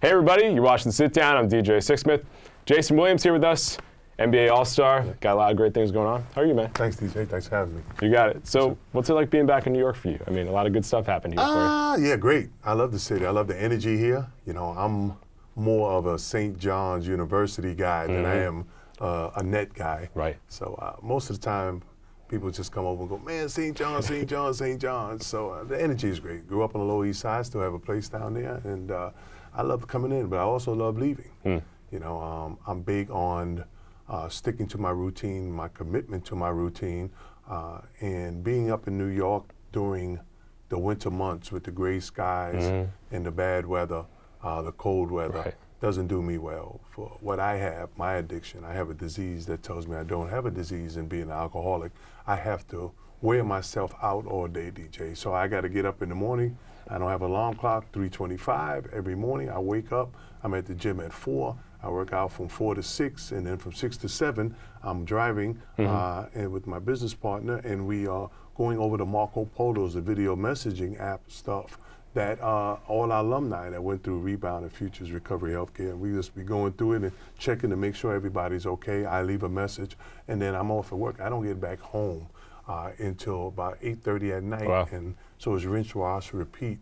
Hey everybody, you're watching Sit Down. I'm DJ Sixsmith. Jayson Williams here with us, NBA All-Star. Got a lot of great things going on. How are you, man? Thanks, DJ. Thanks for having me. You got it. So, what's it like being back in New York for you? I mean, a lot of good stuff happened here for you. Yeah, great. I love the city. I love the energy here. You know, I'm more of a St. John's University guy than I am a net guy. Right. So most of the time, people just come over and go, man, St. John, St. John, St. John. So the energy is great. Grew up on the Lower East Side, still have a place down there, and I love coming in, but I also love leaving. You know, I'm big on sticking to my routine, my commitment to my routine, and being up in New York during the winter months with the gray skies and the bad weather, the cold weather, doesn't do me well. For what I have, my addiction, I have a disease that tells me I don't have a disease in being an alcoholic. I have to wear myself out all day, DJ. So I got to get up in the morning. I don't have an alarm clock, 3:25 every morning. I wake up, I'm at the gym at 4. I work out from 4 to 6, and then from 6 to 7, I'm driving and with my business partner, and we are going over the Marco Polo's, the video messaging app stuff that all our alumni that went through Rebound and Futures Recovery Healthcare, and we just be going through it and checking to make sure everybody's okay. I leave a message, and then I'm off at work. I don't get back home until about 8:30 at night, and so it's rinse, wash, repeat.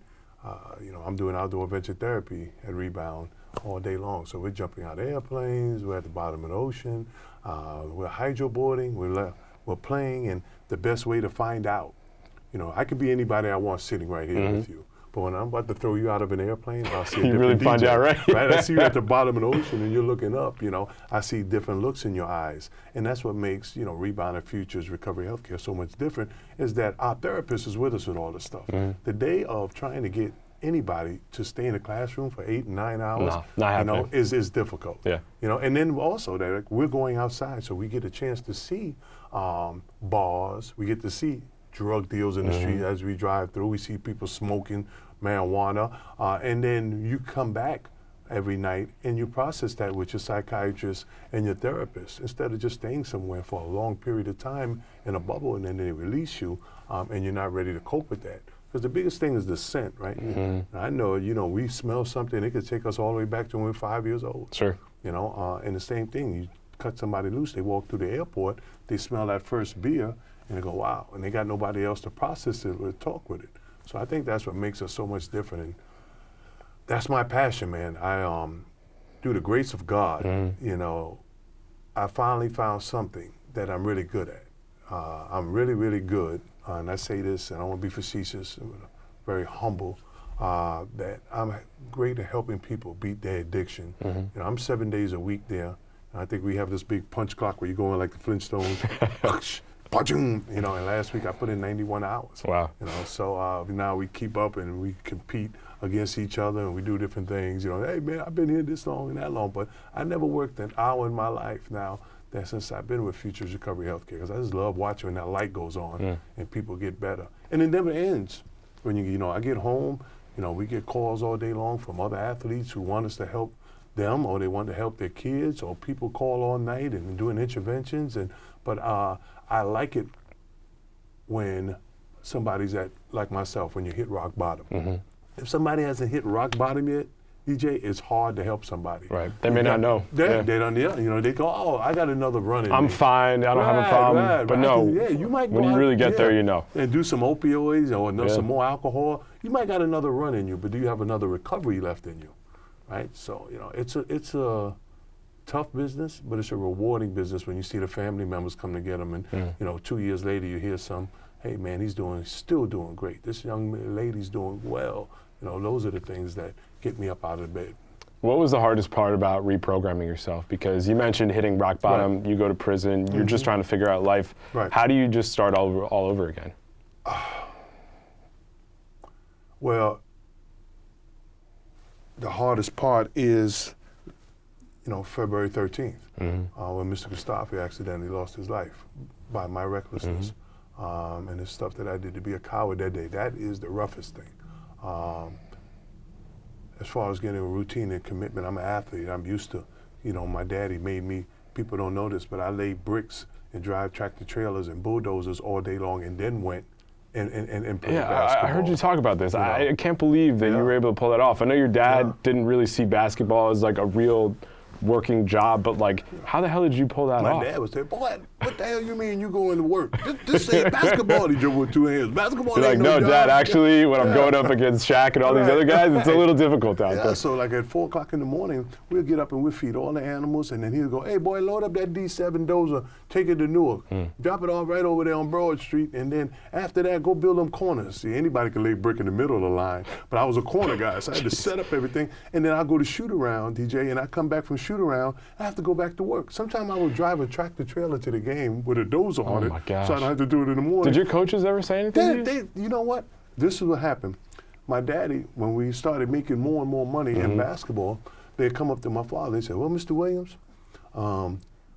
You know, I'm doing outdoor adventure therapy at Rebound all day long. So we're jumping out of airplanes, we're at the bottom of the ocean, we're hydroboarding, we're playing, and the best way to find out, you know, I could be anybody I want sitting right here with you. But when I'm about to throw you out of an airplane, I'll see a different really find DJ, out, right? Right? I see you at the bottom of the ocean and you're looking up, you know. I see different looks in your eyes. And that's what makes, you know, Rebound and Futures Recovery Healthcare so much different, is that our therapist is with us with all this stuff. The day of trying to get anybody to stay in the classroom for 8 and 9 hours, you know, is difficult. Yeah. You know, and then also that like, we're going outside, so we get a chance to see bars, we get to see drug deals in the street as we drive through. We see people smoking marijuana, and then you come back every night and you process that with your psychiatrist and your therapist instead of just staying somewhere for a long period of time in a bubble, and then they release you and you're not ready to cope with that. Because the biggest thing is the scent, right? I know, you know, we smell something, it could take us all the way back to when we were 5 years old. Sure. You know, and the same thing, you cut somebody loose, they walk through the airport, they smell that first beer, and they go, wow, and they got nobody else to process it or talk with it. So I think that's what makes us so much different, and that's my passion, man. I, through the grace of God, you know, I finally found something that I'm really good at. I'm really, really good, and I say this, and I don't want to be facetious, I'm very humble, that I'm great at helping people beat their addiction. You know, I'm 7 days a week there, and I think we have this big punch clock where you go in like the Flintstones, you know, and last week I put in 91 hours. Wow. You know, so now we keep up and we compete against each other and we do different things. You know, hey man, I've been here this long and that long, but I never worked an hour in my life now that since I've been with Futures Recovery Healthcare, because I just love watching when that light goes on and people get better. And it never ends. When you know, I get home, you know, we get calls all day long from other athletes who want us to help them, or they want to help their kids, or people call all night and doing interventions. But I like it when somebody's at, like myself, when you hit rock bottom. If somebody hasn't hit rock bottom yet, DJ, it's hard to help somebody. Right. They may not know. They don't, you know, they go, oh, I got another run in I'm me. fine, I don't have a problem. But no, you might when you really get there, you know. And do some opioids or some more alcohol, you might got another run in you, but do you have another recovery left in you? Right? So, you know, it's a tough business, but it's a rewarding business when you see the family members come to get them, and you know, 2 years later you hear hey man, he's still doing great. This young lady's doing well. You know, those are the things that get me up out of bed. What was the hardest part about reprogramming yourself? Because you mentioned hitting rock bottom, you go to prison, you're just trying to figure out life. How do you just start all over again? Well, the hardest part is, you know, February 13th, when Mr. Mustafi accidentally lost his life by my recklessness and the stuff that I did to be a coward that day. That is the roughest thing. As far as getting a routine and commitment, I'm an athlete. I'm used to, you know, my daddy made me, people don't know this, but I laid bricks and drive tractor trailers and bulldozers all day long and then went and play basketball. I heard you talk about this. I can't believe that you were able to pull that off. I know your dad didn't really see basketball as like a real working job, but like, how the hell did you pull that off? My dad would say, boy, what the hell you mean you going to work? This ain't basketball. He jumped with two hands. Basketball You're ain't like, no, job. Dad, actually, when I'm going up against Shaq and all these other guys, it's a little difficult out there. So like at 4 o'clock in the morning, we'll get up and we'll feed all the animals, and then he'll go, hey, boy, load up that D7 dozer, take it to Newark, drop it off right over there on Broad Street, and then after that, go build them corners. See, anybody can lay brick in the middle of the line, but I was a corner guy, so I had to set up everything, and then I'll go to shoot around, DJ, and I come back from shoot around, I have to go back to work. Sometimes I would drive a tractor trailer to the game with a dozer on it, so I don't have to do it in the morning. Did your coaches ever say anything? You know what? This is what happened. My daddy, when we started making more and more money in basketball, they'd come up to my father and say, well, Mr. Williams,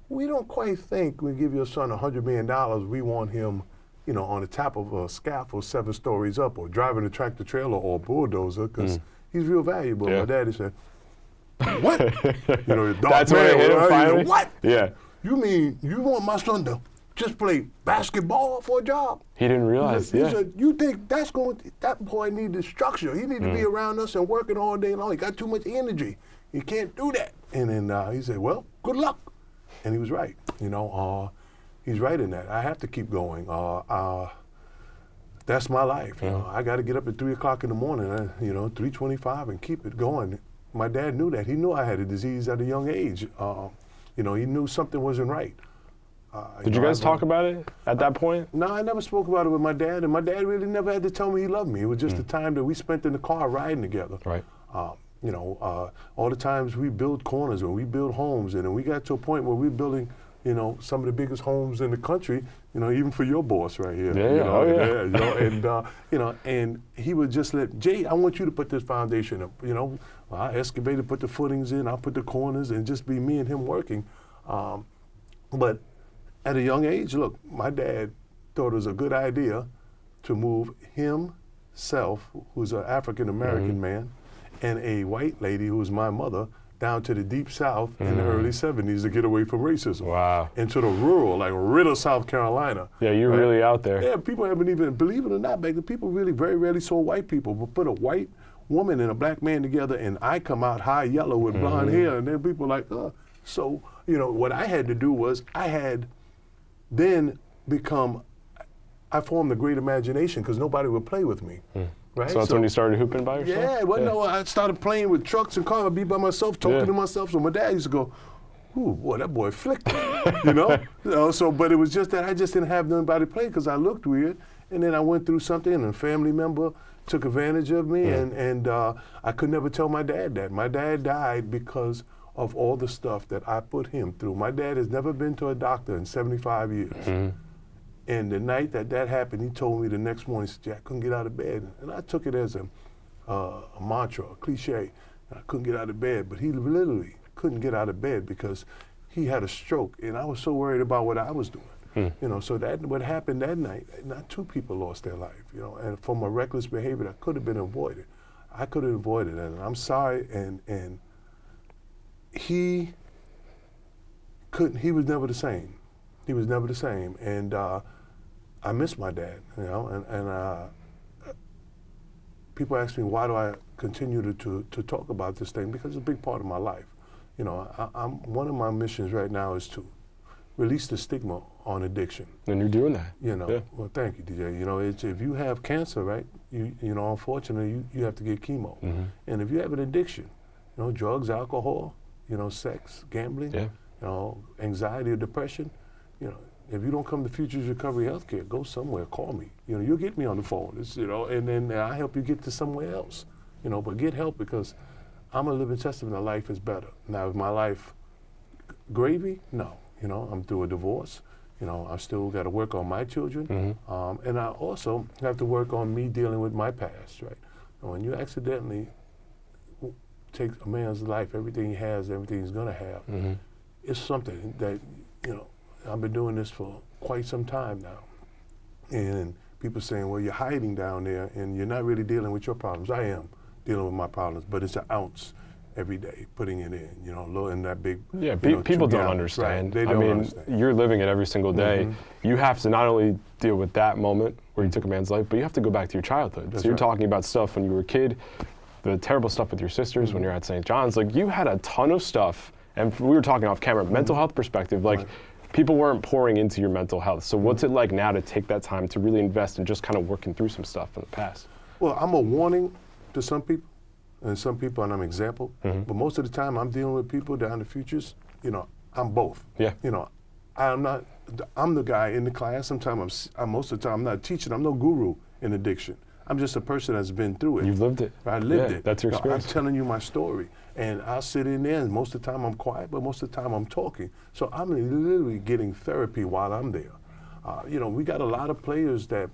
we don't quite think we give your son $100 million. We want him, you know, on the top of a scaffold 7 stories up, or driving a tractor trailer or a bulldozer, because he's real valuable. My daddy said, what? You know, that's what I hit him finally? What? Yeah. You mean you want my son to just play basketball for a job? He didn't realize, He said, you think that boy needed structure. He needed to be around us and working all day long. He got too much energy. He can't do that. And then he said, well, good luck. And he was right. You know, he's right in that. I have to keep going. That's my life. You know, I got to get up at 3 o'clock in the morning, 3:25, and keep it going. My dad knew that. He knew I had a disease at a young age. You know, he knew something wasn't right. Did you guys talk about it at that point? No, I never spoke about it with my dad, and my dad really never had to tell me he loved me. It was just the time that we spent in the car riding together. Right. You know, all the times we build corners or we build homes, and then we got to a point where we're building, you know, some of the biggest homes in the country, you know, even for your boss right here. Yeah, you know, yeah. You know, and, you know, and he would just let, Jay, I want you to put this foundation up. You know, I excavated, put the footings in, I'll put the corners, and just be me and him working. But at a young age, look, my dad thought it was a good idea to move himself, who's an African-American man, and a white lady who was my mother, down to the deep South in the early 70s to get away from racism. Wow. Into the rural, like Ritter, South Carolina. Yeah, you're really out there. Yeah, people haven't even, believe it or not, back then, people really very rarely saw white people, but put a white woman and a black man together, and I come out high yellow with blonde hair, and then people are like, So, you know, what I had to do was, I had then I formed a great imagination because nobody would play with me. Right? So that's when you started hooping by yourself? Yeah, well, no, I started playing with trucks and cars. I'd be by myself, talking to myself. So my dad used to go, ooh, boy, that boy flicked it, you know? So, but it was just that I just didn't have nobody to play because I looked weird. And then I went through something, and a family member took advantage of me, and I could never tell my dad that. My dad died because of all the stuff that I put him through. My dad has never been to a doctor in 75 years. And the night that happened, he told me the next morning, he said, Jack, I couldn't get out of bed. And I took it as a mantra, a cliche. I couldn't get out of bed, but he literally couldn't get out of bed because he had a stroke, and I was so worried about what I was doing. You know, so that what happened that night, not 2 people lost their life, you know, and from a reckless behavior that could have been avoided. I could have avoided it, and I'm sorry, and he was never the same. He was never the same, and I miss my dad, you know, and people ask me, why do I continue to talk about this thing? Because it's a big part of my life. You know, one of my missions right now is to release the stigma on addiction. And you're doing that. You know, well, thank you, DJ. You know, if you have cancer, right, you know, unfortunately, you have to get chemo. And if you have an addiction, you know, drugs, alcohol, you know, sex, gambling, you know, anxiety or depression, you know, if you don't come to Futures Recovery Healthcare, go somewhere, call me. You know, you'll get me on the phone, you know, and then I help you get to somewhere else, you know, but get help because I'm a living testament that life is better. Now, is my life gravy? No. You know, I'm through a divorce. You know, I still got to work on my children. And I also have to work on me dealing with my past, right? When you accidentally take a man's life, everything he has, everything he's going to have, it's something that, you know, I've been doing this for quite some time now. And people saying, well, you're hiding down there and you're not really dealing with your problems. I am dealing with my problems, but it's an ounce every day, putting it in, you know, low in that big. Yeah, people don't understand. Right. They don't understand. You're living it every single day. You have to not only deal with that moment, where you took a man's life, but you have to go back to your childhood. That's so you're right. talking about stuff when you were a kid, the terrible stuff with your sisters when you're at St. John's. Like, you had a ton of stuff, and we were talking off camera, mental health perspective, like, people weren't pouring into your mental health. So what's it like now to take that time to really invest in just kind of working through some stuff from the past? Well, I'm a warning to some people, and some people I'm an example. But most of the time I'm dealing with people down the futures, you know, I'm both. Yeah. You know, I'm the guy in the class. Sometimes most of the time I'm not teaching. I'm no guru in addiction. I'm just a person that's been through it. You've lived it. I lived it. That's your You know, experience. I'm telling you my story. And I'll sit in there, and most of the time I'm quiet, but most of the time I'm talking. So I'm literally getting therapy while I'm there. You know, we got a lot of players that,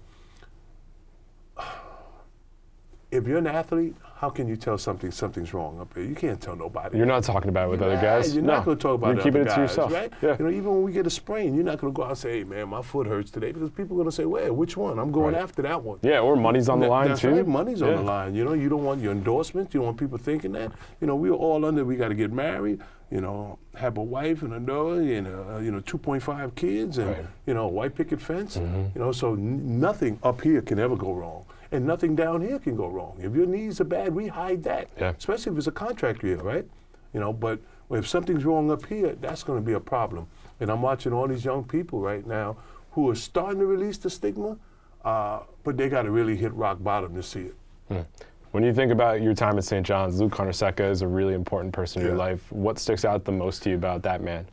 if you're an athlete, how can you tell something's wrong up here? You can't tell nobody. You're not talking about it with other guys? You're not going to talk about You're it keeping other it to guys, yourself. right? Yeah. You know, even when we get a sprain, you're not going to go out and say, hey, man, my foot hurts today, because people are going to say, well, which one? I'm going after that one. Yeah, or money's on the line, That's too. right, money's on the line. You know, you don't want your endorsements. You don't want people thinking that. You know, we're all under, we got to get married, you know, have a wife and a daughter and, you know, 2.5 kids and, you know, a white picket fence. You know, so nothing up here can ever go wrong. And nothing down here can go wrong. If your knees are bad, we hide that, especially if it's a contract year, right? You know, but if something's wrong up here, that's going to be a problem. And I'm watching all these young people right now who are starting to release the stigma, but they got to really hit rock bottom to see it. When you think about your time at St. John's, Luke Carnesecca is a really important person in your life. What sticks out the most to you about that man?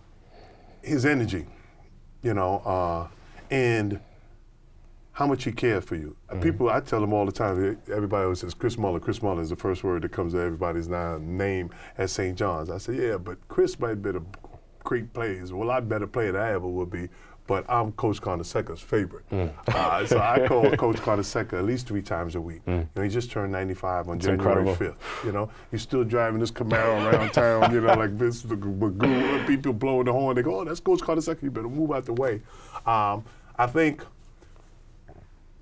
His energy, you know, and how much he cared for you. People, I tell them all the time, everybody always says, Chris Muller. Chris Muller is the first word that comes to everybody's name at St. John's. I say, yeah, but Chris might be a great player. He's a lot better player than I ever would be, but I'm Coach Carnesecca's favorite. So I call Coach Carnesecca at least 3 times a week. You know, he just turned 95 on January 5th. You know, he's still driving this Camaro around town, you know, like this, the Magoo, people blowing the horn. They go, oh, that's Coach Carnesecca, you better move out the way. I think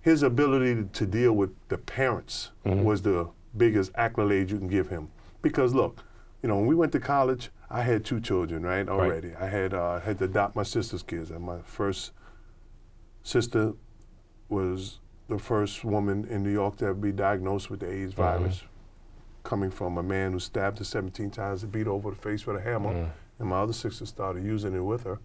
his ability to deal with the parents was the biggest accolade you can give him. Because look, you know, when we went to college, I had 2 children, right, already. I had to adopt my sister's kids. And my first sister was the first woman in New York to ever be diagnosed with the AIDS virus, coming from a man who stabbed her 17 times and beat her over the face with a hammer. And my other sister started using it with her,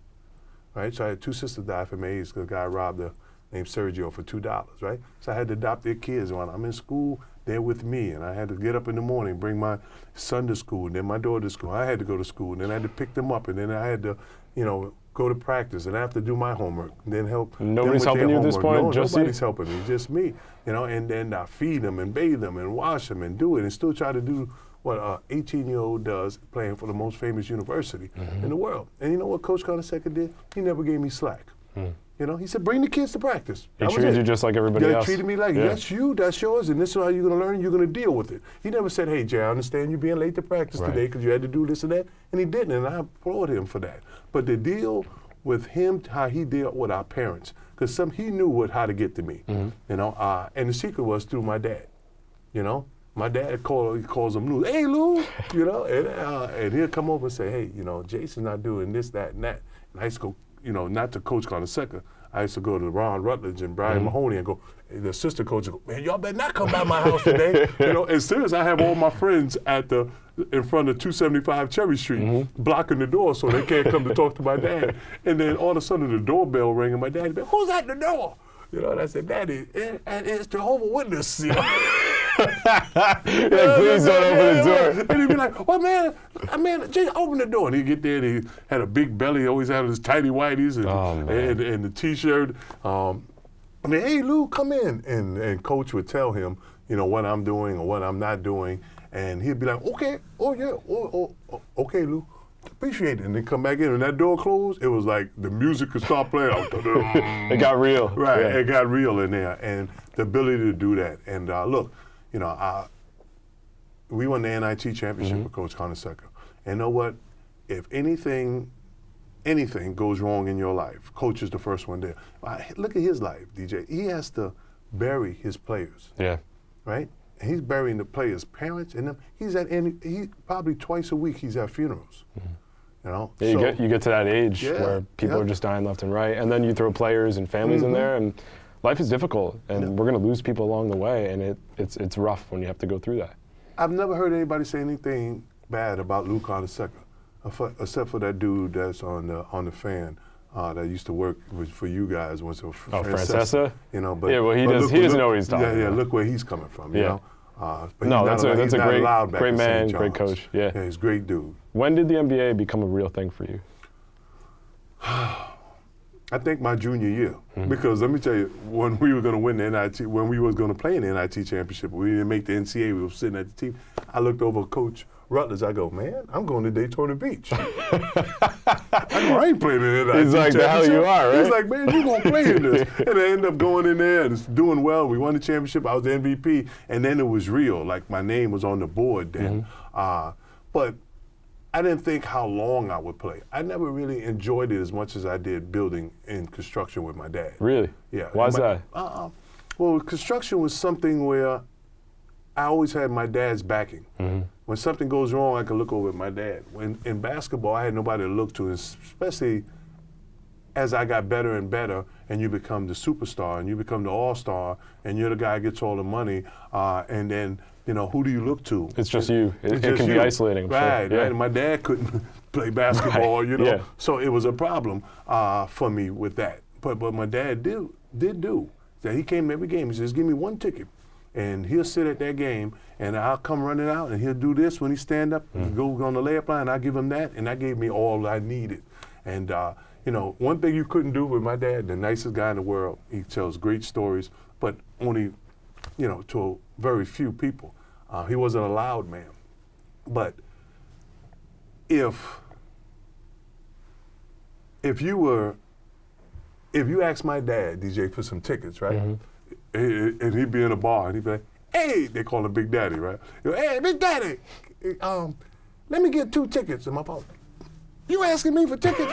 right? So I had 2 sisters die from AIDS because a guy robbed her named Sergio for $2, right? So I had to adopt their kids. When I'm in school, they're with me, and I had to get up in the morning, bring my son to school, and then my daughter to school. I had to go to school, and then I had to pick them up, and then I had to, you know, go to practice, and I have to do my homework, and then help Nobody's them with helping their you at this homework. point? No, Just nobody's you? helping me, just me. You know, and then I feed them and bathe them and wash them and do it, and still try to do what an 18-year-old does playing for the most famous university in the world. And you know what Coach Carnesecca did? He never gave me slack. You know, he said, bring the kids to practice. He treated you just like everybody else. He treated me like, that's you, that's yours, and this is how you're going to learn, you're going to deal with it. He never said, hey, Jay, I understand you being late to practice today because you had to do this and that, and he didn't, and I applaud him for that. But the deal with him, how he dealt with our parents, because he knew how to get to me, you know, and the secret was through my dad, you know. My dad calls him Lou, hey, Lou, you know, and he'll come over and say, hey, you know, Jason's not doing this, that, and that. And I used to go, you know, not to Coach Carnesecca. I used to go to Ron Rutledge and Brian Mahoney and go, the assistant coach would go, man, y'all better not come by my house today. You know, as soon as I have all my friends in front of 275 Cherry Street, blocking the door so they can't come to talk to my dad. And then all of a sudden the doorbell rang and my dad said, who's at the door? You know, and I said, Daddy, it's Jehovah's Witness. You know? Please don't open the door. And he'd be like, well, man, just open the door. And he'd get there and he had a big belly, he always had his tighty whities and the T-shirt. I mean, hey, Lou, come in. And Coach would tell him, you know, what I'm doing or what I'm not doing. And he'd be like, okay, oh, yeah, okay, Lou. Appreciate it. And then come back in. When that door closed, it was like the music could start playing. It got real. Right, it got real in there. And the ability to do that. And look, you know, we won the NIT championship with Coach Carnesecca. And you know what? If anything goes wrong in your life, Coach is the first one there. Look at his life, DJ. He has to bury his players. Yeah. Right? And he's burying the players' parents and them. He probably twice a week he's at funerals. You know? Yeah, you get to that age where people are just dying left and right. And then you throw players and families in there, and life is difficult, and we're going to lose people along the way, and it's rough when you have to go through that. I've never heard anybody say anything bad about Luke II, except for that dude that's on the fan. That used to work for you guys was Francesa? You know, but yeah, well, he doesn't know what he's talking about. Yeah, look where he's coming from. You know? But no, that's a great man, St. great coach. Yeah, he's a great dude. When did the NBA become a real thing for you? I think my junior year, because let me tell you, when we were going to win the NIT, when we was going to play in the NIT championship, we didn't make the NCAA. We were sitting at the team. I looked over Coach Rutledge. I go, man, I'm going to Daytona Beach. I go, I ain't playing in the NIT He's like, championship. the hell you are, right? He's like, man, you gonna play in this? And I ended up going in there and doing well. We won the championship. I was the MVP, and then it was real. Like my name was on the board then. But I didn't think how long I would play. I never really enjoyed it as much as I did building and construction with my dad. Really? Yeah. Why is that? Well, construction was something where I always had my dad's backing. When something goes wrong, I can look over at my dad. When in basketball, I had nobody to look to, especially as I got better and better, and you become the superstar, and you become the all-star, and you're the guy who gets all the money, and then, you know, who do you look to? It's just you. It just can be isolating. I'm right, sure. Yeah. right. And my dad couldn't play basketball, you know, Yeah. so it was a problem for me with that. But my dad did do that. He came every game. He says, "Give me one ticket." And he'll sit at that game, and I'll come running out, and he'll do this when he stand up, go on the layup line, I'll give him that, and that gave me all I needed. And, you know, one thing you couldn't do with my dad, the nicest guy in the world, he tells great stories, but only, you know, to very few people. He wasn't a loud man. But if you asked my dad, DJ, for some tickets, right? And he'd be in a bar, and he'd be like, "Hey," they call him Big Daddy, right? "Hey, Big Daddy, let me get 2 tickets." And my father, "You asking me for tickets?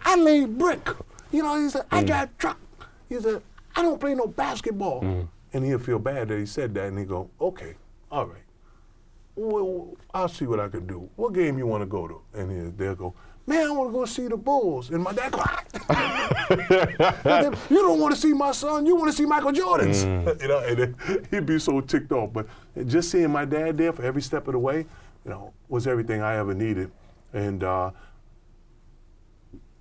I lay brick." You know, he said, "I drive truck." He said, "I don't play no basketball." And he'll feel bad that he said that, and he go, "Okay, all right. Well, I'll see what I can do. What game you want to go to?" And they'll go, "Man, I want to go see the Bulls." And my dad go, "You don't want to see my son, you want to see Michael Jordan's." You know, and then he'd be so ticked off. But just seeing my dad there for every step of the way, you know, was everything I ever needed. And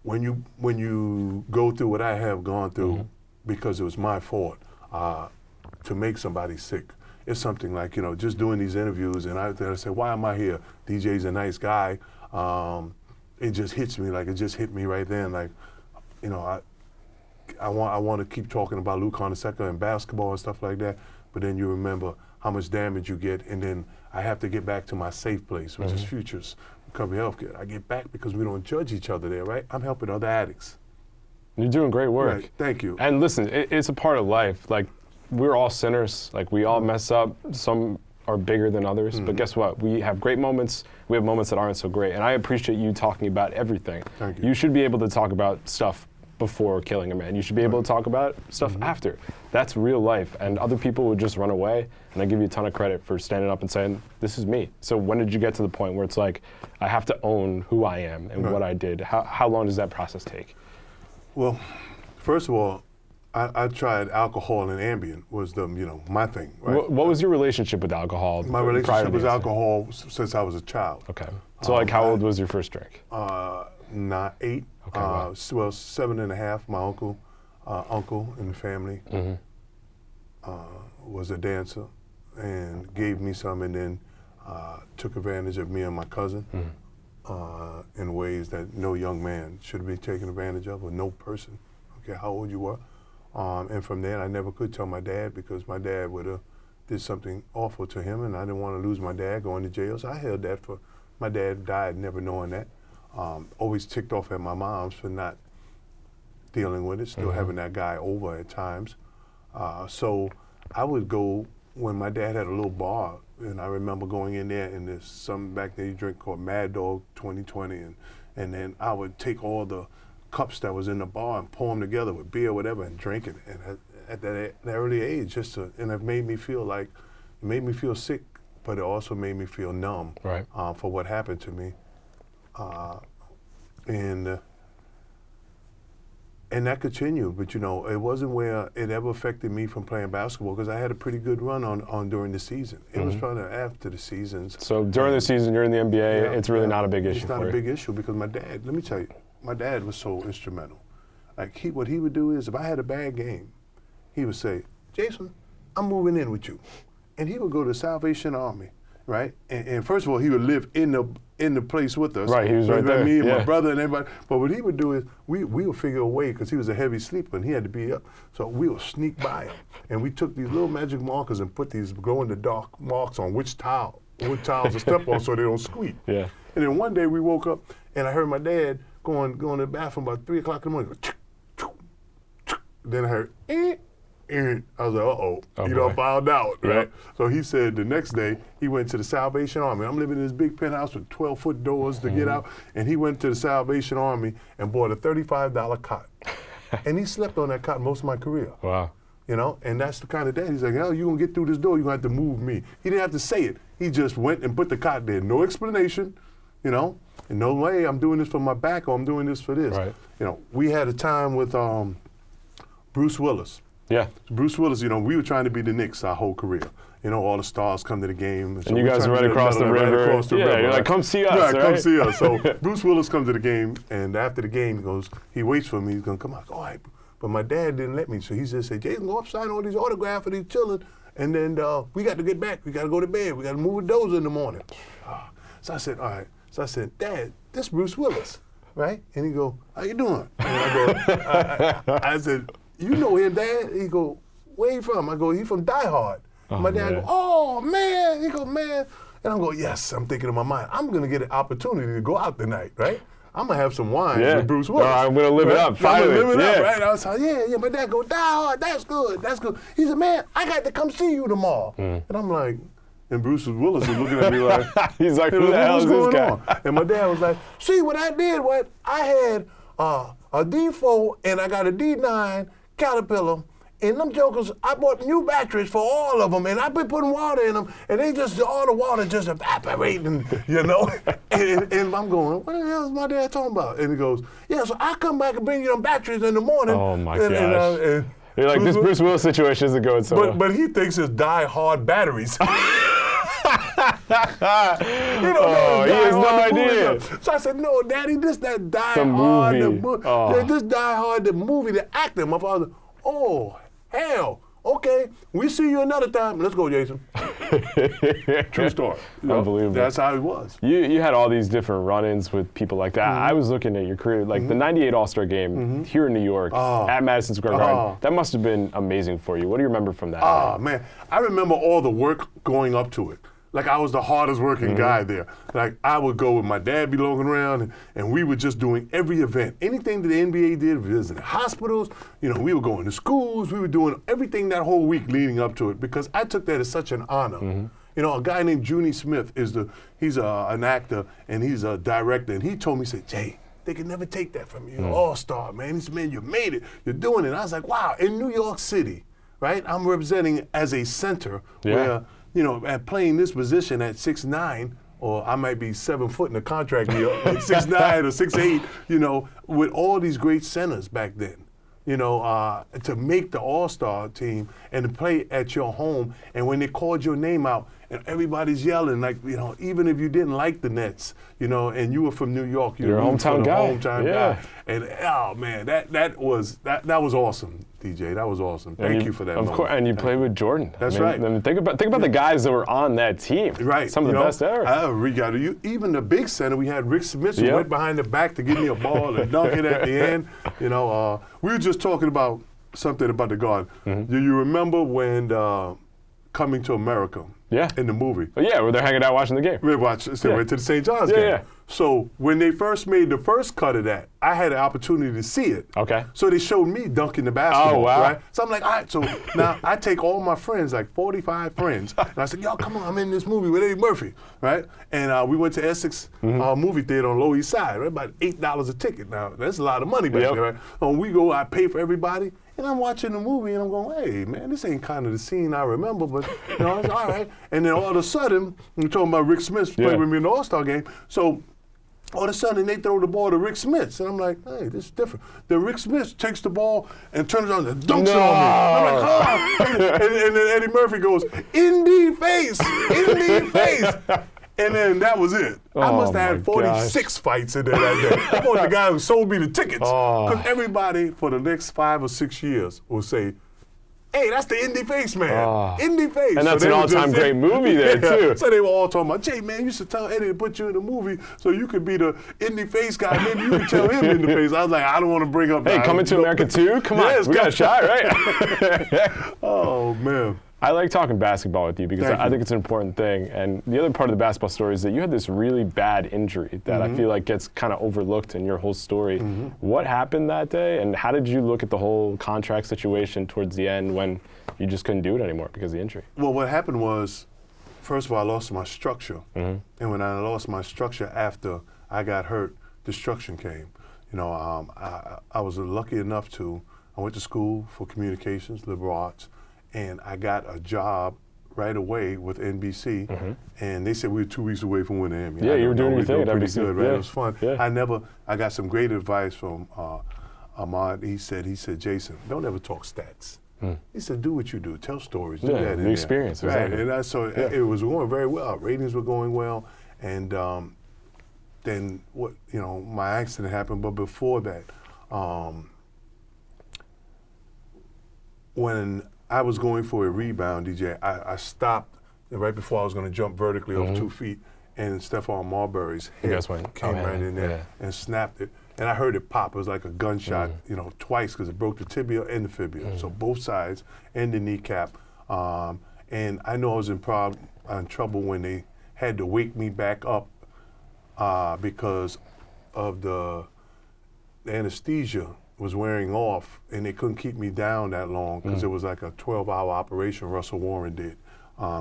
when you go through what I have gone through, because it was my fault, to make somebody sick, it's something like, you know, just doing these interviews, and I say, why am I here? DJ's a nice guy. It just hits me, like it just hit me right then. Like, you know, I want to keep talking about Luke II and basketball and stuff like that, but then you remember how much damage you get, and then I have to get back to my safe place, which is Futures Recovery Healthcare. I get back because we don't judge each other there, right? I'm helping other addicts. You're doing great work. Right. Thank you. And listen, it's a part of life. Like, we're all sinners. Like, we all mess up. Some are bigger than others. But guess what? We have great moments. We have moments that aren't so great. And I appreciate you talking about everything. Thank you. You should be able to talk about stuff before killing a man. You should be able to talk about stuff after. That's real life. And other people would just run away. And I give you a ton of credit for standing up and saying, this is me. So when did you get to the point where it's like, I have to own who I am and what I did? How long does that process take? Well, first of all, I tried alcohol and Ambien was my thing, right? What was your relationship with alcohol? My relationship with alcohol since I was a child. Okay. So like how old was your first drink? 8. Okay, wow. Well, 7.5. My uncle in the family was a dancer and gave me some, and then took advantage of me and my cousin in ways that no young man should be taken advantage of, or no person, okay, how old you were. And from there, I never could tell my dad, because my dad would have did something awful to him, and I didn't want to lose my dad going to jail. So I held that for, my dad died never knowing that. Always ticked off at my mom's for not dealing with it, still having that guy over at times. So I would go, when my dad had a little bar, and I remember going in there, and there's something back there you drink called Mad Dog 2020, and then I would take all the cups that was in the bar and pour them together with beer or whatever and drink it. And at that early age, and it made me feel like, it made me feel sick, but it also made me feel numb for what happened to me. And And that continued, but it wasn't where it ever affected me from playing basketball because I had a pretty good run on during the season. It was probably after the seasons. So during the season, you're in the NBA, it's really not a big issue It's not a big issue because my dad, let me tell you, my dad was so instrumental. Like what he would do is if I had a bad game, he would say, Jayson, I'm moving in with you. And he would go to the Salvation Army, right? And first of all, he would live in the place with us. Right, he was right there. Me and my brother and everybody. But what he would do is we would figure a way, because he was a heavy sleeper and he had to be up. So we would sneak by him. And we took these little magic markers and put these glow-in-the-dark marks on which tiles to step on so they don't squeak. Yeah. And then one day we woke up and I heard my dad going to the bathroom about 3 o'clock in the morning. Then I heard, I was like, uh-oh, found out, right? Yep. So he said the next day he went to the Salvation Army. I'm living in this big penthouse with 12-foot doors to get out, and he went to the Salvation Army and bought a $35 cot. And he slept on that cot most of my career. Wow. And that's the kind of dad. He's like, hell, you're going to get through this door, you're going to have to move me. He didn't have to say it. He just went and put the cot there. No explanation, and no way I'm doing this for my back or I'm doing this for this. Right. We had a time with Bruce Willis. Yeah. Bruce Willis, we were trying to be the Knicks our whole career. All the stars come to the game. And you guys are right across the river. You're like, come see us, right? Come see us. So Bruce Willis comes to the game, and after the game, he waits for me. He's going to come out. All right. But my dad didn't let me, so he just said, Jayson, go up, sign all these autographs for these children, and then we got to get back. We got to go to bed. We got to move a dozer in the morning. So I said, all right. So I said, Dad, this Bruce Willis, right? And he go, how you doing? And I go, I said, you know him, Dad? He go, where he from? I go, he from Die Hard. My dad go, oh, man. He go, man. And I'm going, yes, I'm thinking in my mind, I'm going to get an opportunity to go out tonight, right? I'm going to have some wine with Bruce Willis. I'm going to live it up, finally. I'm going to live it up, right? I was like, yeah. My dad go, Die Hard, that's good. He said, man, I got to come see you tomorrow. And I'm like, and Bruce Willis is looking at me like, he's like, who the hell is this guy? And my dad was like, see, what I did, I had a D4 and I got a D9 Caterpillar, and them jokers, I bought new batteries for all of them, and I've been putting water in them, and all the water just evaporating, And I'm going, what the hell is my dad talking about? And he goes, yeah, so I come back and bring you them batteries in the morning. Oh my gosh. You're like, this Bruce Willis situation isn't going so well. But he thinks it's Die Hard batteries. He has no idea. So I said, no, Daddy, this that Die the Hard. Movie. This Die Hard, the movie, the actor. My father, oh, hell. Okay, we see you another time. Let's go, Jayson. True story. Unbelievable. That's how it was. You had all these different run-ins with people like that. I was looking at your career, like the '98 All-Star Game here in New York at Madison Square Garden. That must have been amazing for you. What do you remember from that? Oh, man. I remember all the work going up to it. Like, I was the hardest working guy there. Like, I would go with my dad be looking around, and we were just doing every event. Anything that the NBA did, we was in hospitals, we were going to schools, we were doing everything that whole week leading up to it, because I took that as such an honor. A guy named Junie Smith, he's an actor, and he's a director, and he told me, he said, Jay, they can never take that from you. You're an all-star, man. He said, man, you made it. You're doing it. I was like, wow, in New York City, right? I'm representing as a center where, at playing this position at 6'9", or I might be 7 foot in the contract deal, like 6'9" or 6'8", with all these great centers back then, to make the All-Star team and to play at your home. And when they called your name out and everybody's yelling, like, even if you didn't like the Nets, and you were from New York, you're a hometown guy. And oh man, that was awesome. DJ, that was awesome. Thank you for that. Of course, and you played with Jordan. That's right. I mean, think about the guys that were on that team. Right. Some of the best ever. Even the big center, we had Rick Smith who went behind the back to give me a ball and dunk it at the end. We were just talking about something about the guard. Do you remember when Coming to America? Yeah. In the movie. Oh, yeah, where they're hanging out watching the game. They went to the St. John's game. Yeah. So when they first made the first cut of that, I had an opportunity to see it. Okay. So they showed me dunking the basketball. Oh, wow. Right? So I'm like, all right. So now I take all my friends, like 45 friends, and I said, yo, come on, I'm in this movie with Eddie Murphy, right? And we went to Essex movie theater on Lower East Side, right? About $8 a ticket. Now, that's a lot of money back there, right? And we go, I pay for everybody. And I'm watching the movie, and I'm going, hey, man, this ain't kind of the scene I remember, but, I was all right. And then all of a sudden, we're talking about Rick Smith playing with me in the All-Star game. So All of a sudden, they throw the ball to Rick Smith, and I'm like, hey, this is different. Then Rick Smith takes the ball and turns around and dunks it on me. I'm like, oh. and then Eddie Murphy goes, in the face, in the face. And then that was it. I must have had 46 fights in there that day. I was the guy who sold me the tickets. Because everybody for the next 5 or 6 years will say, hey, that's the indie face man. Indie face. And that's an all-time great movie there, too. So they were all talking about, Jay, man, you should tell Eddie to put you in the movie so you could be the indie face guy. Maybe you can tell him in the face. I was like, I don't want to bring up Hey, Coming to America 2? Come on, we got a shot, right? Oh, man. I like talking basketball with you because I think it's an important thing. And the other part of the basketball story is that you had this really bad injury that I feel like gets kind of overlooked in your whole story. What happened that day, and how did you look at the whole contract situation towards the end when you just couldn't do it anymore because of the injury? Well, what happened was, first of all, I lost my structure. And when I lost my structure after I got hurt, destruction came. You know, I was lucky enough I went to school for communications, liberal arts, and I got a job right away with NBC, and they said we were 2 weeks away from winning Emmy. Yeah, you were doing your thing at pretty NBC. good, right? Yeah. It was fun. Yeah. I got some great advice from Ahmad. He said, Jayson, don't ever talk stats. He said, do what you do, tell stories, do that. The experience, exactly. Right, and it was going very well. Ratings were going well, and then my accident happened. But before that, when I was going for a rebound, DJ, I stopped right before I was going to jump vertically off 2 feet, and Stephon Marbury's head came right in there and snapped it. And I heard it pop. It was like a gunshot, twice, because it broke the tibia and the fibula. So both sides and the kneecap. And I know I was in trouble when they had to wake me back up because of the anesthesia was wearing off, and they couldn't keep me down that long because it was like a 12-hour operation Russell Warren did.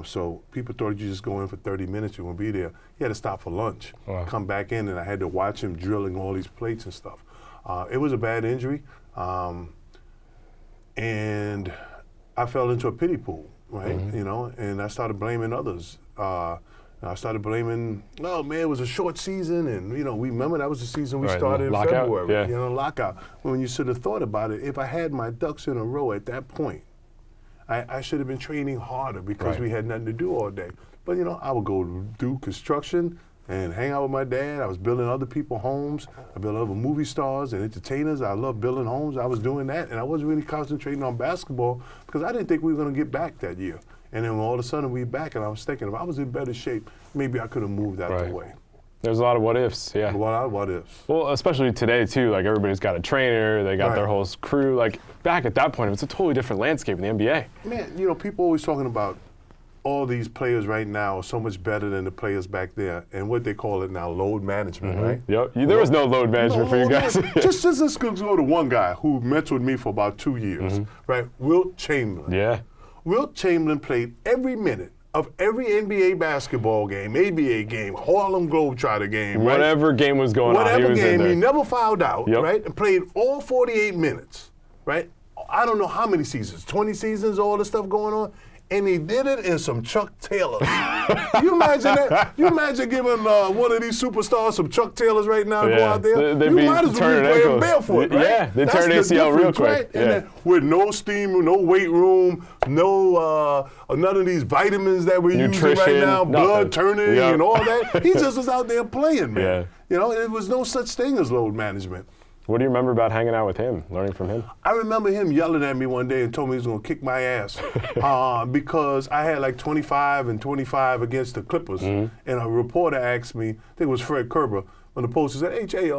So people thought you just go in for 30 minutes, you're going to be there. He had to stop for lunch, come back in, and I had to watch him drilling all these plates and stuff. It was a bad injury, and I fell into a pity pool, right? And I started blaming others. I started blaming, oh man, it was a short season, and we remember that was the season we started in February, lockout. When you should have thought about it, if I had my ducks in a row at that point, I should have been training harder because we had nothing to do all day. But I would go do construction and hang out with my dad. I was building other people's homes. I built other movie stars and entertainers. I love building homes. I was doing that, and I wasn't really concentrating on basketball because I didn't think we were going to get back that year. And then all of a sudden we back, and I was thinking if I was in better shape, maybe I could have moved out the way. There's a lot of what ifs, A lot of what ifs. Well, especially today too, like everybody's got a trainer, they got their whole crew. Like back at that point, it was a totally different landscape in the NBA. Man, people always talking about all these players right now are so much better than the players back there, and what they call it now, load management, right? Yep, there was no load management for you guys. just let's go to one guy who mentored me for about 2 years, right? Wilt Chamberlain. Yeah. Wilt Chamberlain played every minute of every NBA basketball game, ABA game, Harlem Globetrotter game, right? Whatever game was going on, he was in there. He never fouled out, right? And played all 48 minutes, right? I don't know how many seasons, 20 seasons, all this stuff going on. And he did it in some Chuck Taylors. You imagine that? You imagine giving one of these superstars some Chuck Taylors right now and go out there? You might as well be playing barefoot, right? Yeah, they turn ACL real quick. Right? And then with no steam, no weight room, no none of these vitamins that we're using right now, blood turning and all that. He just was out there playing, man. There was no such thing as load management. What do you remember about hanging out with him, learning from him? I remember him yelling at me one day and told me he was going to kick my ass because I had like 25 and 25 against the Clippers. And a reporter asked me, I think it was Fred Kerber, on the Post, he said, hey, Jay,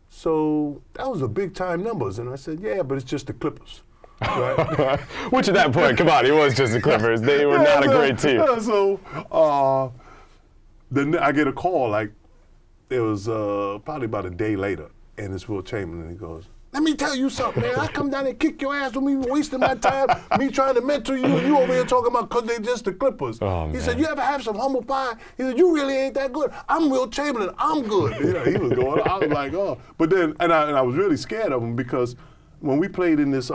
so that was a big-time numbers. And I said, yeah, but it's just the Clippers. Right? Which at that point, come on, it was just the Clippers. They were not a great team. So then I get a call, like it was probably about a day later. And it's Wilt Chamberlain, and he goes, let me tell you something, man. I come down and kick your ass with me wasting my time, me trying to mentor you, and you over here talking about because they just the Clippers. He said, you ever have some humble pie? He said, you really ain't that good. I'm Wilt Chamberlain. I'm good. He was going, I was like, oh. But then, and I was really scared of him because when we played in this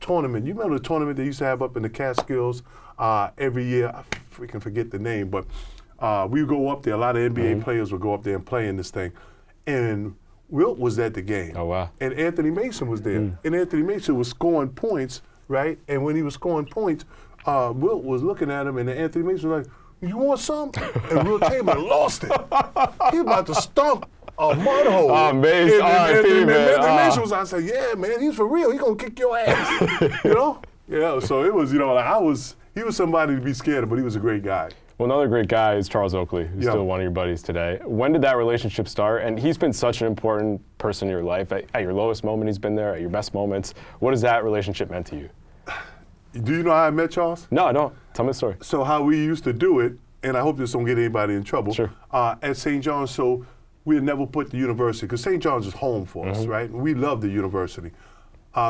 tournament, you remember the tournament they used to have up in the Catskills every year? I freaking forget the name, but we would go up there. A lot of NBA players would go up there and play in this thing. and Wilt was at the game. Oh, wow. And Anthony Mason was there. And Anthony Mason was scoring points, right? And when he was scoring points, Wilt was looking at him, and Anthony Mason was like, "You want some?" And Wilt Chamberlain lost it. He was about to stomp a mud hole. Oh, Mason. Anthony Mason was, I said, "Yeah, man, he's for real. He's going to kick your ass." You know? Yeah, so it was, you know, like he was somebody to be scared of, but he was a great guy. Well, another great guy is Charles Oakley, who's still one of your buddies today. When did that relationship start? And he's been such an important person in your life. At your lowest moment, he's been there. At your best moments, what has that relationship meant to you? Do you know how I met Charles? No, I don't. Tell me the story. So how we used to do it, and I hope this don't get anybody in trouble. Sure. At St. John's, so we had never put the university, because St. John's is home for us, right? And we love the university.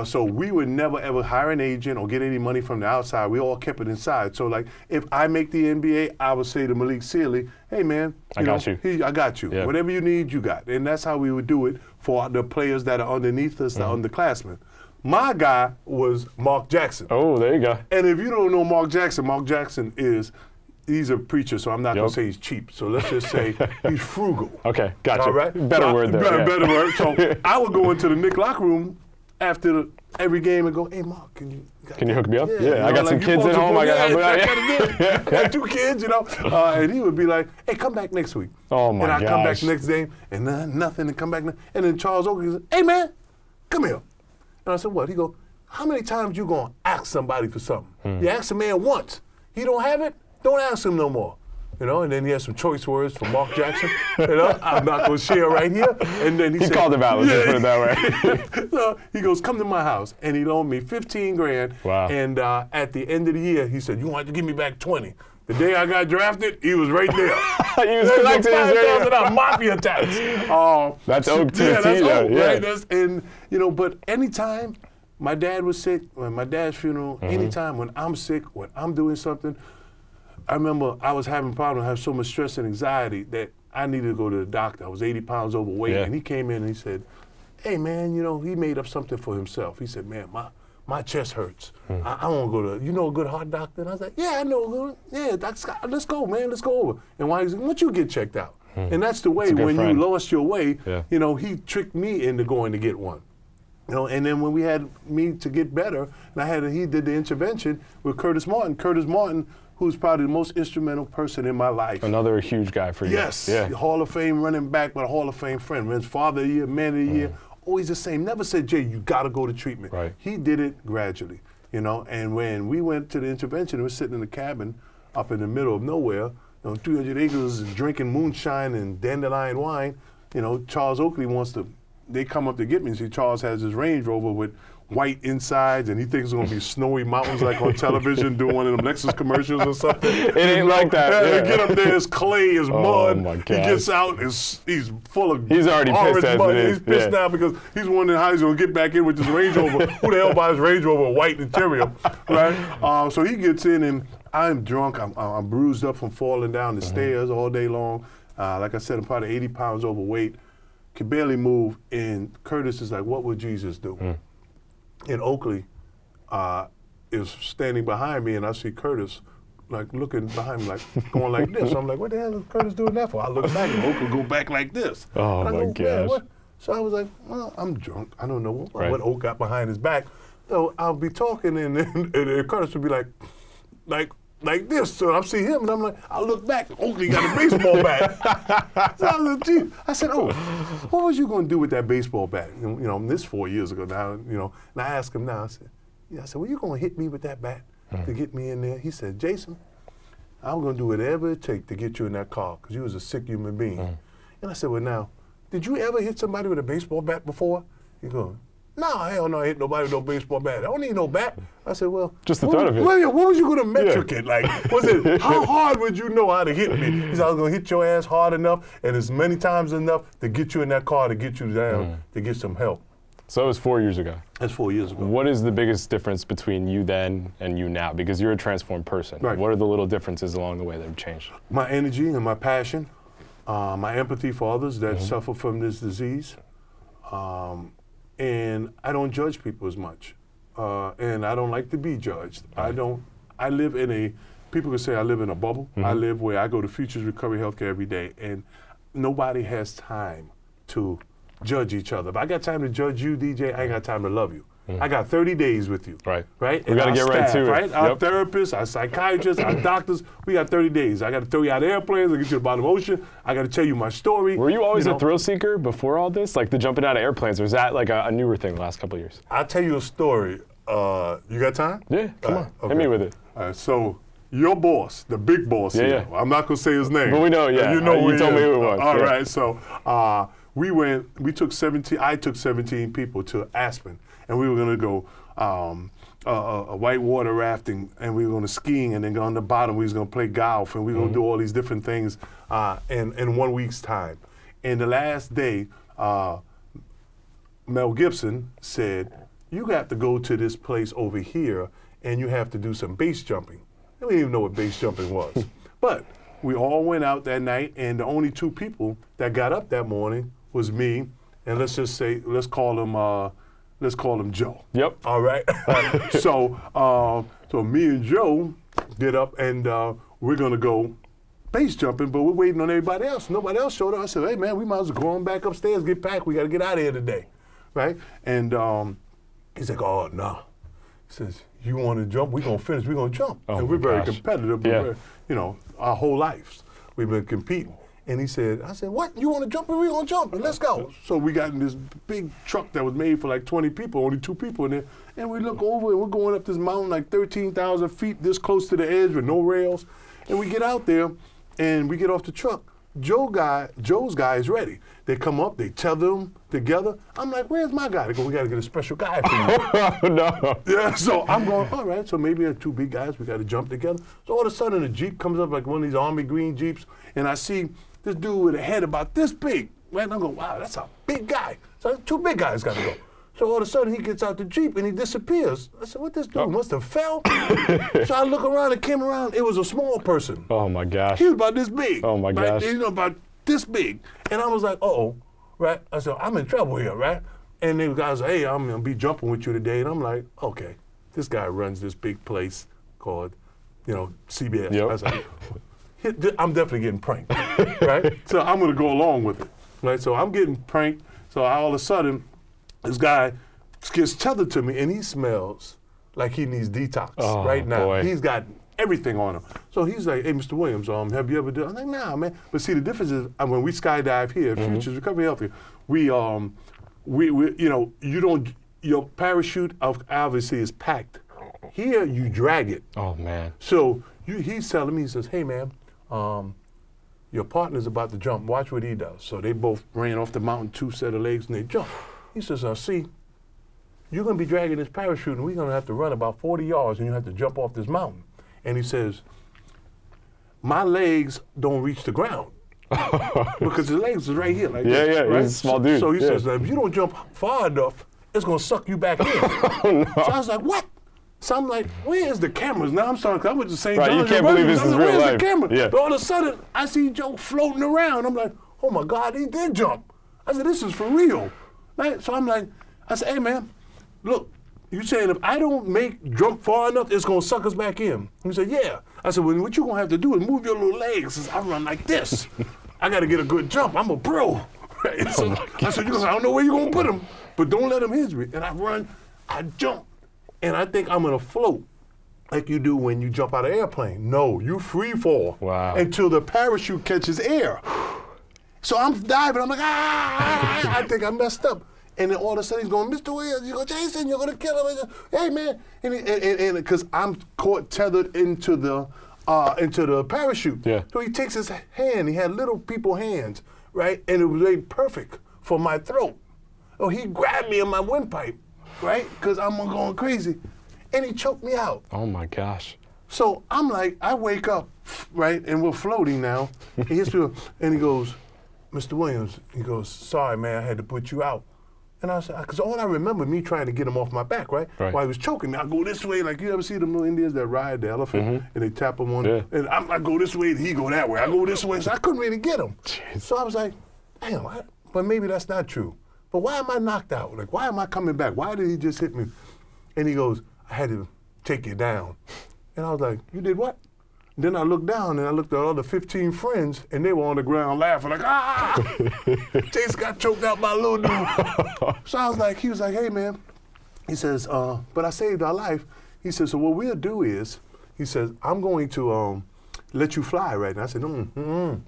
So we would never ever hire an agent or get any money from the outside. We all kept it inside. So like, if I make the NBA, I would say to Malik Sealy, "Hey man, I got you. Yeah. Whatever you need, you got." And that's how we would do it for the players that are underneath us, the underclassmen. My guy was Mark Jackson. Oh, there you go. And if you don't know Mark Jackson he's a preacher, so I'm not going to say he's cheap. So let's just say he's frugal. Okay, gotcha. All right? Better word there. Better word. So I would go into the Knick locker room after every game and go, "Hey, Mark, can you hook me up? Yeah, you know, I got some kids at home. I got 2 kids, you know." And he would be like, "Hey, come back next week." Oh, my And I come back gosh. the next day, and nothing, and come back. And then Charles Oakley said, "Hey, man, come here." And I said, "What?" He go, "How many times you going to ask somebody for something? You ask a man once. He don't have it, don't ask him no more." You know, and then he had some choice words from Mark Jackson. You know, I'm not going to share right here. And then he said, called him out, let's just put it that way. So he goes, "Come to my house." And he loaned me 15 grand. Wow. And at the end of the year, he said, "You want to give me back 20. The day I got drafted, he was right there. He was collecting his $5,000 mafia tax. That's Oak to yeah, the T, that's Oak, yeah. right? And, you know, but anytime my dad was sick, when my dad's funeral, anytime when I'm sick, when I'm doing something, I remember I was having problems, I had so much stress and anxiety that I needed to go to the doctor. I was 80 pounds overweight, and he came in and he said, "Hey, man, you know," he made up something for himself. He said, "Man, my chest hurts. I want to go to, you know, a good heart doctor?" And I was like, "Yeah, I know. Yeah, Dr. Scott, let's go, man, let's go over." And why he's like, "Why don't you get checked out?" And that's the way, when you lost your way, you know, he tricked me into going to get one. You know, and then when we had me to get better, and he did the intervention with Curtis Martin. Curtis Martin, who's probably the most instrumental person in my life. Another huge guy for you. Yes. Yeah. Hall of Fame running back, but a Hall of Fame friend. His father of the year, man of the year, always the same. Never said, "Jay, you got to go to treatment." Right. He did it gradually, you know. And when we went to the intervention, we were sitting in the cabin up in the middle of nowhere, you know, 300 acres, drinking moonshine and dandelion wine. You know, Charles Oakley they come up to get me and see Charles has his Range Rover with white insides, and he thinks it's going to be snowy mountains like on television doing one of them Lexus commercials or something. It ain't like that. Yeah. Get up there, it's clay, it's mud. My He gosh. gets out, he's full of He's already orange pissed as mud. it is. He's pissed now because he's wondering how he's going to get back in with his Range Rover. Who the hell buys Range Rover with white interior, right? So he gets in, and I'm drunk. I'm bruised up from falling down the stairs all day long. Like I said, I'm probably 80 pounds overweight. Can barely move, and Curtis is like, "What would Jesus do?" And Oakley is standing behind me, and I see Curtis like looking behind me, like going like this. I'm like, "What the hell is Curtis doing that for?" I look back, and Oakley go back like this. Oh, and I my go, gosh. what? So I was like, "Well, I'm drunk. I don't know what Oak got behind his back." So I'll be talking, and Curtis would be like this. So I see him, and I'm like, I look back, Oakley got a baseball bat. So I was like, "Gee," I said, "Oh, what was you going to do with that baseball bat?" And, you know, this 4 years ago now, you know, and I asked him now, I said, "Well, you going to hit me with that bat to get me in there?" He said, "Jayson, I'm going to do whatever it takes to get you in that car, because you was a sick human being." And I said, "Well, now, did you ever hit somebody with a baseball bat before?" He goes, "No, hell no, I hit nobody with no baseball bat. I don't need no bat." I said, "Well, just the thought of it. What was you going to metric it? Like, was it, how hard would you know how to hit me?" He said, "I was going to hit your ass hard enough and as many times enough to get you in that car, to get you down, to get some help." So it was 4 years ago. That's 4 years ago. What is the biggest difference between you then and you now? Because you're a transformed person. Right. What are the little differences along the way that have changed? My energy and my passion, my empathy for others that suffer from this disease, and I don't judge people as much. And I don't like to be judged. I live in a, people could say I live in a bubble. I live where I go to Futures Recovery Healthcare every day, and nobody has time to judge each other. If I got time to judge you, DJ, I ain't got time to love you. I got 30 days with you. Right. Right? We got to get right to it. Right? Our Yep. therapists, our psychiatrists, our doctors, we got 30 days. I got to throw you out of airplanes, I get you to the bottom of the ocean, I got to tell you my story. Were you always a thrill seeker before all this? Like the jumping out of airplanes, or was that like a newer thing the last couple of years? I'll tell you a story. You got time? Yeah, come on. Okay. Hit me with it. All right, so your boss, the big boss here, yeah. I'm not going to say his name. But we know, yeah. You know You told me who it was. All yeah. right, so we took 17, I took 17 people to Aspen, and we were going to go whitewater rafting, and we were going to skiing, and then on the bottom we was going to play golf, and we were going to do all these different things in 1 week's time. And the last day, Mel Gibson said, you have to go to this place over here, and you have to do some base jumping. I didn't even know what base jumping was. But we all went out that night, and the only two people that got up that morning was me, and let's call him Joe. Yep. All right. So me and Joe get up, and we're gonna go base jumping, but we're waiting on everybody else. Nobody else showed up. I said, hey man, we might as well go on back upstairs, get packed. We got to get out of here today, right? And he's like, oh no. He says, you want to jump? We're gonna finish. We're gonna jump. Oh and we're very gosh. competitive. Yeah. We're, our whole lives we've been competing. And I said, what? You want to jump? We're going to jump, and let's go. So we got in this big truck that was made for like 20 people, only 2 people in there. And we look over, and we're going up this mountain like 13,000 feet, this close to the edge with no rails. And we get out there, and we get off the truck. Joe's guy is ready. They come up, they tether them together. I'm like, where's my guy? They go, we got to get a special guy for you. Oh, no. Yeah, so I'm going, all right, so maybe there are 2 big guys, we got to jump together. So all of a sudden, a Jeep comes up, like one of these army green Jeeps, and I see this dude with a head about this big. Right? And I'm going, wow, that's a big guy. So 2 big guys got to go. So all of a sudden, he gets out the Jeep and he disappears. I said, what this dude must have fell? So I look around and came around. It was a small person. Oh my gosh. He was about this big. Oh my right? gosh. About this big. And I was like, uh-oh, right? I said, I'm in trouble here, right? And the guys like, hey, I'm going to be jumping with you today. And I'm like, okay, this guy runs this big place called, CBS. Yep. I was like, I'm definitely getting pranked, right? So I'm going to go along with it, right? So I'm getting pranked. So all of a sudden, this guy gets tethered to me, and he smells like he needs detox right now. Boy. He's got everything on him. So he's like, hey, Mr. Williams, have you ever done? I'm like, nah, man. But see, the difference is when we skydive here, Futures Recovery Healthy, we your parachute obviously is packed. Here, you drag it. Oh man. So he's telling me, he says, hey, man, your partner's about to jump. Watch what he does. So they both ran off the mountain, 2 set of legs, and they jumped. He says, see, you're going to be dragging this parachute, and we're going to have to run about 40 yards, and you have to jump off this mountain. And he says, my legs don't reach the ground. Because his legs is right here. Like this, Yeah, right? he's a small dude. So he says, if you don't jump far enough, it's going to suck you back in. Oh, no. So I was like, what? So I'm like, where's the cameras? Now I'm starting, because I went to St. Right, John. you can't believe this is real where's life. the camera? Yeah. But all of a sudden, I see Joe floating around. I'm like, oh my God, he did jump. I said, this is for real. Right? So I'm like, I said, hey man, look, you saying if I don't jump far enough, it's gonna suck us back in. He said, yeah. I said, well, what you're gonna have to do is move your little legs. He said, I run like this. I gotta get a good jump. I'm a pro. Right? So I said, I don't know where you're gonna put him, but don't let him hit me. And I run, I jump, and I think I'm gonna float like you do when you jump out of an airplane. No, you free fall until the parachute catches air. So I'm diving, I'm like, I think I messed up. And then all of a sudden he's going, Mr. Williams, you go, Jayson, you're gonna kill him. Hey man, and because I'm caught tethered into the parachute. Yeah. So he takes his hand, he had little people hands, right? And it was very perfect for my throat. So he grabbed me in my windpipe, right? Because I'm going crazy. And he choked me out. Oh my gosh. So I'm like, I wake up, right? And we're floating now. And he goes, Mr. Williams, he goes, sorry man, I had to put you out. And I said, because all I remember me trying to get him off my back, right? While he was choking me, I go this way, like you ever see the little Indians that ride the elephant and they tap him on, and I go this way and he go that way. I go this way, so I couldn't really get him. Jeez. So I was like, damn, but maybe that's not true. But why am I knocked out? Like, why am I coming back? Why did he just hit me? And he goes, I had to take you down. And I was like, you did what? Then I looked down and I looked at all the 15 friends and they were on the ground laughing like, ah! Jayson got choked out by a little dude. So he was like, hey man, he says, but I saved our life. He says, so what we'll do is, he says, I'm going to let you fly right now. I said,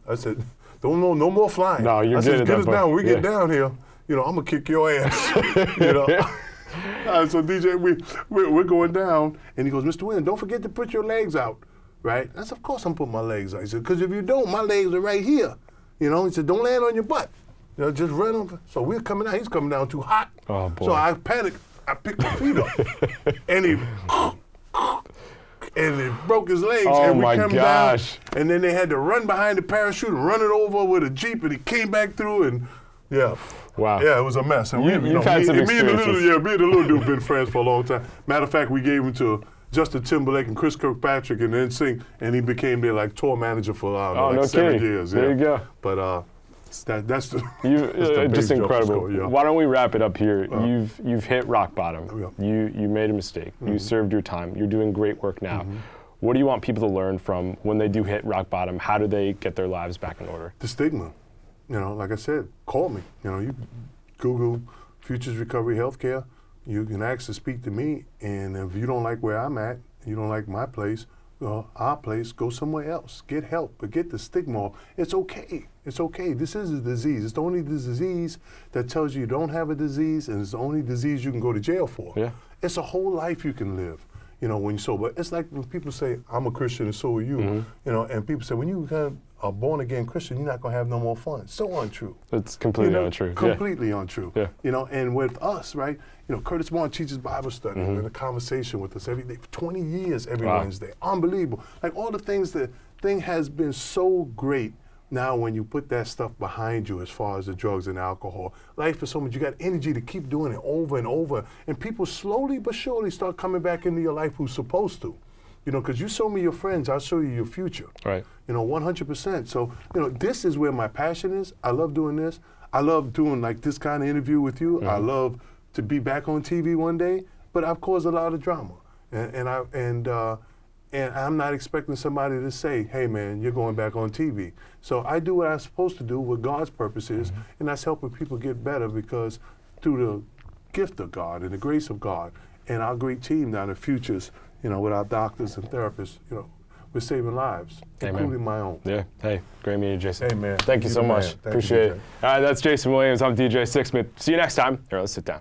I said, no more flying. No, you're I said, good get at us that down. point. When we get down here, you know, I'm gonna kick your ass. You know. So DJ, we're going down, and he goes, Mr. Williams, don't forget to put your legs out, right? I said, of course I'm putting my legs out. He said, because if you don't, my legs are right here. You know, he said, don't land on your butt. You know, just run on. So we're coming down. He's coming down too hot. Oh boy. So I panicked. I picked my feet up, and he broke his legs. Oh and we my come gosh. down, and then they had to run behind the parachute and run it over with a Jeep, and he came back through, and yeah. Wow. Yeah, it was a mess. And You've had some experiences. Me and the little dude been friends for a long time. Matter of fact, we gave him to Justin Timberlake and Chris Kirkpatrick and NSYNC, and he became their like tour manager for like 7 years. There you go. But that's the just incredible. Yeah. Why don't we wrap it up here? You've hit rock bottom. Yeah. You made a mistake. You served your time. You're doing great work now. What do you want people to learn from when they do hit rock bottom? How do they get their lives back in order? The stigma. You know, like I said, call me. You know, you Google Futures Recovery Healthcare. You can ask to speak to me, and if you don't like where I'm at, you don't like my place, our place, go somewhere else. Get help, but get the stigma off. It's okay. It's okay. This is a disease. It's the only disease that tells you don't have a disease, and it's the only disease you can go to jail for. Yeah. It's a whole life you can live. You know, when you're sober. It's like when people say, I'm a Christian and so are you. You know, and people say, when you become a born-again Christian, you're not going to have no more fun. So untrue. It's completely untrue. Completely untrue. Yeah. You know, and with us, right, you know, Curtis Moore teaches Bible study and a conversation with us every day. For 20 years every Wednesday. Unbelievable. Like all the things, the thing has been so great. Now when you put that stuff behind you as far as the drugs and alcohol, life is so much, you got energy to keep doing it over and over. And people slowly but surely start coming back into your life who's supposed to. You know, because you show me your friends, I'll show you your future. Right. You know, 100%. So, you know, this is where my passion is. I love doing this. I love doing like this kind of interview with you. I love to be back on TV one day, but I've caused a lot of drama. And I'm not expecting somebody to say, hey man, you're going back on TV. So I do what I'm supposed to do, what God's purpose is, and that's helping people get better because through the gift of God and the grace of God and our great team down at Futures, you know, with our doctors and therapists, you know, we're saving lives, including my own. Yeah. Hey, great meeting you, Jayson. Hey man. Thank you so much. Appreciate it. All right, that's Jayson Williams. I'm DJ Sixsmith. See you next time. Here, let's sit down.